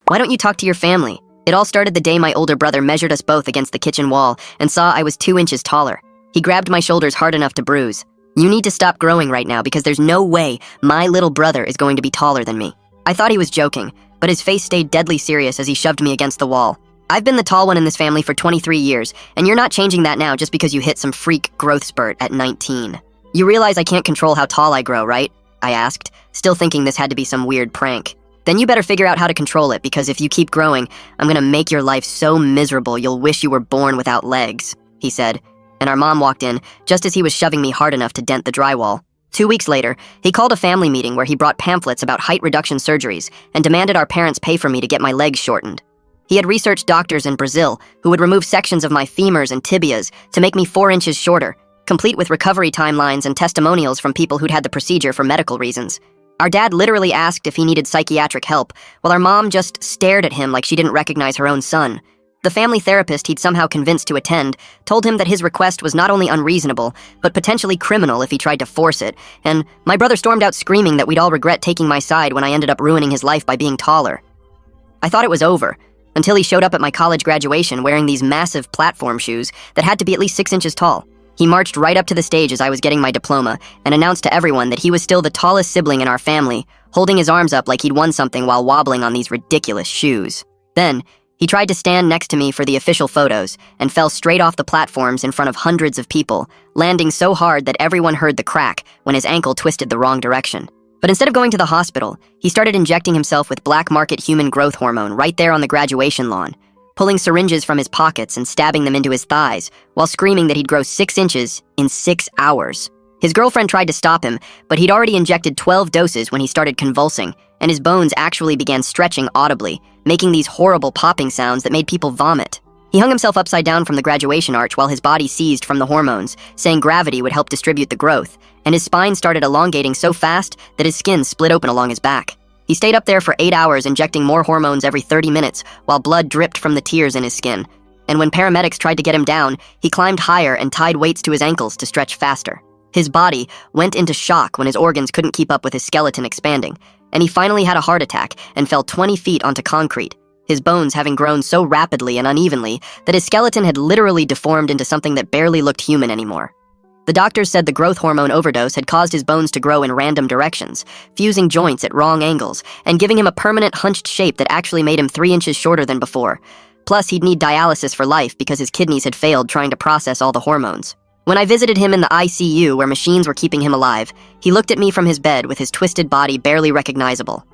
Why don't you talk to your family? It all started the day my older brother measured us both against the kitchen wall and saw I was 2 inches taller. He grabbed my shoulders hard enough to bruise. You need to stop growing right now because there's no way my little brother is going to be taller than me. I thought he was joking, but his face stayed deadly serious as he shoved me against the wall. I've been the tall one in this family for 23 years, and you're not changing that now just because you hit some freak growth spurt at 19. You realize I can't control how tall I grow, right? I asked, still thinking this had to be some weird prank. Then you better figure out how to control it, because if you keep growing, I'm gonna make your life so miserable you'll wish you were born without legs, he said. And our mom walked in just as he was shoving me hard enough to dent the drywall. 2 weeks later, he called a family meeting where he brought pamphlets about height reduction surgeries and demanded our parents pay for me to get my legs shortened. He had researched doctors in Brazil who would remove sections of my femurs and tibias to make me 4 inches shorter, complete with recovery timelines and testimonials from people who'd had the procedure for medical reasons. Our dad literally asked if he needed psychiatric help, while our mom just stared at him like she didn't recognize her own son. The family therapist he'd somehow convinced to attend told him that his request was not only unreasonable, but potentially criminal if he tried to force it, and my brother stormed out screaming that we'd all regret taking my side when I ended up ruining his life by being taller. I thought it was over, until he showed up at my college graduation wearing these massive platform shoes that had to be at least 6 inches tall. He marched right up to the stage as I was getting my diploma and announced to everyone that he was still the tallest sibling in our family, holding his arms up like he'd won something while wobbling on these ridiculous shoes. Then, he tried to stand next to me for the official photos and fell straight off the platforms in front of hundreds of people, landing so hard that everyone heard the crack when his ankle twisted the wrong direction. But instead of going to the hospital, he started injecting himself with black market human growth hormone right there on the graduation lawn, pulling syringes from his pockets and stabbing them into his thighs, while screaming that he'd grow 6 inches in 6 hours. His girlfriend tried to stop him, but he'd already injected 12 doses when he started convulsing, and his bones actually began stretching audibly, making these horrible popping sounds that made people vomit. He hung himself upside down from the graduation arch while his body seized from the hormones, saying gravity would help distribute the growth, and his spine started elongating so fast that his skin split open along his back. He stayed up there for 8 hours injecting more hormones every 30 minutes while blood dripped from the tears in his skin. And when paramedics tried to get him down, he climbed higher and tied weights to his ankles to stretch faster. His body went into shock when his organs couldn't keep up with his skeleton expanding, and he finally had a heart attack and fell 20 feet onto concrete, his bones having grown so rapidly and unevenly that his skeleton had literally deformed into something that barely looked human anymore. The doctors said the growth hormone overdose had caused his bones to grow in random directions, fusing joints at wrong angles, and giving him a permanent hunched shape that actually made him 3 inches shorter than before. Plus, he'd need dialysis for life because his kidneys had failed trying to process all the hormones. When I visited him in the ICU where machines were keeping him alive, he looked at me from his bed with his twisted body barely recognizable.